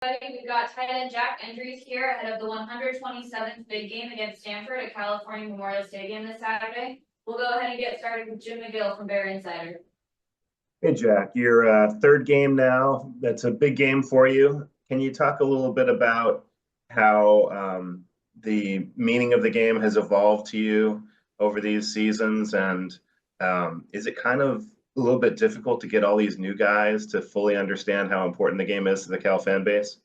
We've got tight end Jack Endries here ahead of the 127th big game against Stanford at California Memorial Stadium this Saturday. We'll go ahead and get started with Jim McGill from Bear Insider. Hey, Jack, your third game now. That's a big game for you. Can you talk a little bit about how the meaning of the game has evolved to you over these seasons? And is it kind of a little bit difficult to get all these new guys to fully understand how important the game is to the Cal fan base?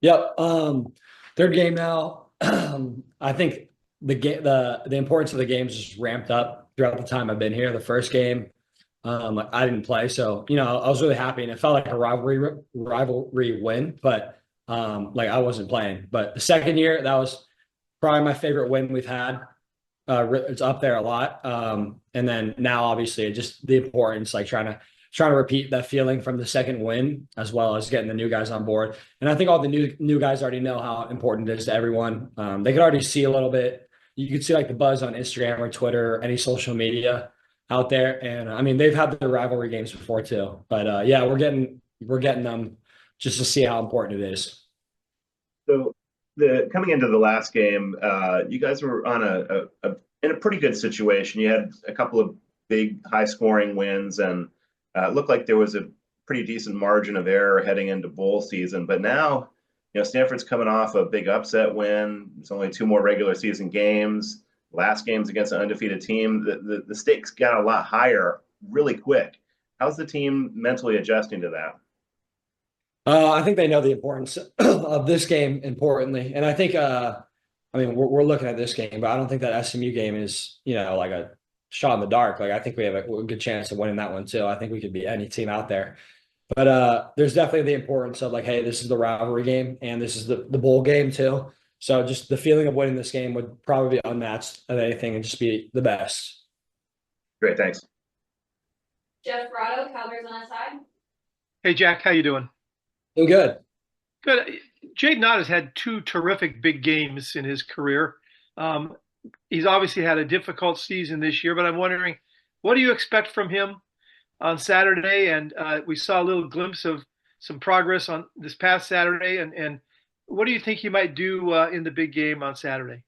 Yep. Third game now. I think the importance of the games just ramped up throughout the time I've been here. The first game, I didn't play, so I was really happy, and it felt like a rivalry win. But like I wasn't playing. But the second year, that was probably my favorite win we've had. It's up there a lot. And then now, obviously, just the importance, like trying to repeat that feeling from the second win, as well as getting the new guys on board. And I think all the new guys already know how important it is to everyone. They could already see a little bit. You could see like the buzz on Instagram or Twitter, or any social media out there. And I mean, they've had the rivalry games before too. But yeah, we're getting them just to see how important it is. So the coming into the last game, you guys were on in a pretty good situation. You had a couple of big high scoring wins, and it looked like there was a pretty decent margin of error heading into bowl season. But now, Stanford's coming off a big upset win. It's only two more regular season games. Last game's against an undefeated team. The stakes got a lot higher really quick. How's the team mentally adjusting to that? I think they know the importance of this game importantly, and I think I mean we're looking at this game, but I don't think that SMU game is like a shot in the dark. Like I think we have a good chance of winning that one too. I think we could beat any team out there, but there's definitely the importance of like, hey, this is the rivalry game and this is the bowl game too. So just the feeling of winning this game would probably be unmatched of anything and just be the best. Great, thanks. Jeff Grotto, Cowboys on the side. Hey, Jack, how you doing? Doing good. Good. Jade Knott has had two terrific big games in his career. Um, he's obviously had a difficult season this year, but I'm wondering, what do you expect from him on Saturday? And we saw a little glimpse of some progress on this past Saturday. And what do you think he might do in the big game on Saturday?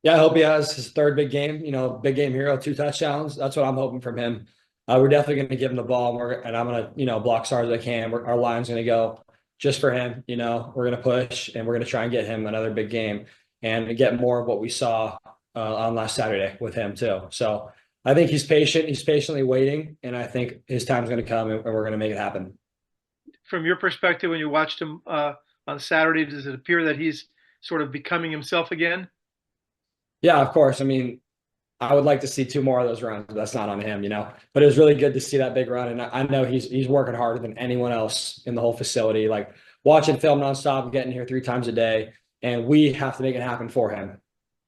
Yeah, I hope he has his third big game. Big game hero, 2 touchdowns. That's what I'm hoping from him. We're definitely going to give him the ball, and I'm going to block as hard as I can. Our line's going to go just for him. We're going to push, and we're going to try and get him another big game and get more of what we saw on last Saturday with him too. So I think he's patient. He's patiently waiting, and I think his time's going to come, and we're going to make it happen. From your perspective, when you watched him on Saturday, does it appear that he's sort of becoming himself again? Yeah, of course. I mean, I would like to see two more of those runs, but that's not on him. But it was really good to see that big run, and I know he's working harder than anyone else in the whole facility. Like watching film nonstop, getting here 3 times a day, and we have to make it happen for him.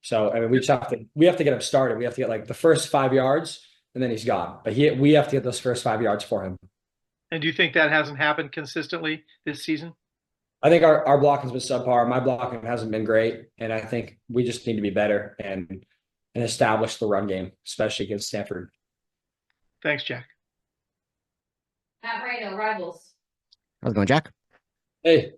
So I mean, we have to get him started. We have to get like the first 5 yards, and then he's gone. But we have to get those first 5 yards for him. And do you think that hasn't happened consistently this season? I think our blocking's been subpar. My blocking hasn't been great, and I think we just need to be better and establish the run game, especially against Stanford. Thanks, Jack. Matt Moreno, Rivals. How's it going, Jack? Hey,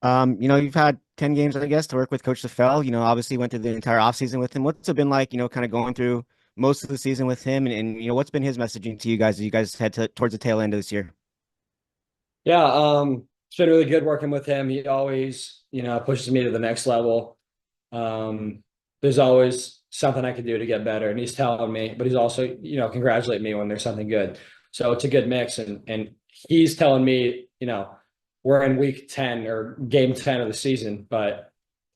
You've had 10 games, I guess, to work with Coach LaFell. Obviously went through the entire offseason with him. What's it been like, kind of going through most of the season with him? And what's been his messaging to you guys as you guys head towards the tail end of this year? yeah, it's been really good working with him. He always, pushes me to the next level. There's always something I could do to get better, and he's telling me, but he's also, congratulating me when there's something good. So it's a good mix, and he's telling me, we're in week 10 or game 10 of the season,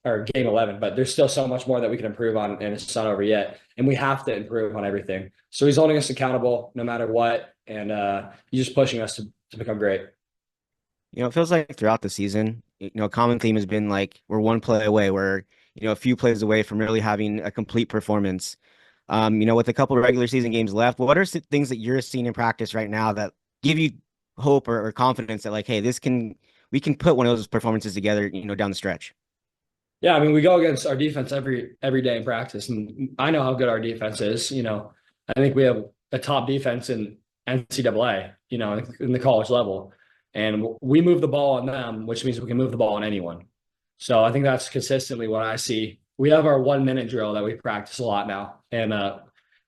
or game 11, but there's still so much more that we can improve on, and it's not over yet. And we have to improve on everything. So he's holding us accountable no matter what, and he's just pushing us to become great. It feels like throughout the season, a common theme has been like we're one play away, we're a few plays away from really having a complete performance. With a couple of regular season games left, what are things that you're seeing in practice right now that give you hope or confidence that like, hey, we can put one of those performances together, down the stretch? Yeah, I mean, we go against our defense every day in practice, and I know how good our defense is. I think we have a top defense in NCAA, in the college level, and we move the ball on them, which means we can move the ball on anyone. So I think that's consistently what I see. We have our 1 minute drill that we practice a lot now, and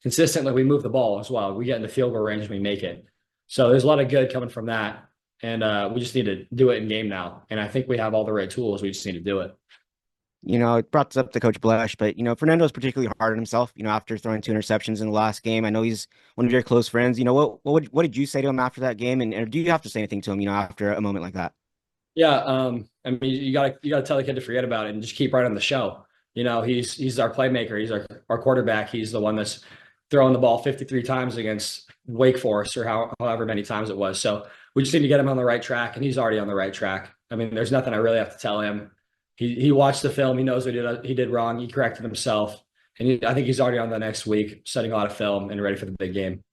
consistently we move the ball as well. We get in the field goal range and we make it. So there's a lot of good coming from that, and we just need to do it in game now. And I think we have all the right tools. We just need to do it. It brought this up to Coach Blesh, but Fernando is particularly hard on himself. After throwing 2 interceptions in the last game, I know he's one of your close friends. What did you say to him after that game, and do you have to say anything to him? After a moment like that? Yeah, I mean, you gotta tell the kid to forget about it and just keep right on the show. He's our playmaker. He's our quarterback. He's the one that's throwing the ball 53 times against Wake Forest or however many times it was. So we just need to get him on the right track, and he's already on the right track. I mean, there's nothing I really have to tell him. He watched the film. He knows what he did wrong. He corrected himself, and I think he's already on the next week, studying a lot of film and ready for the big game.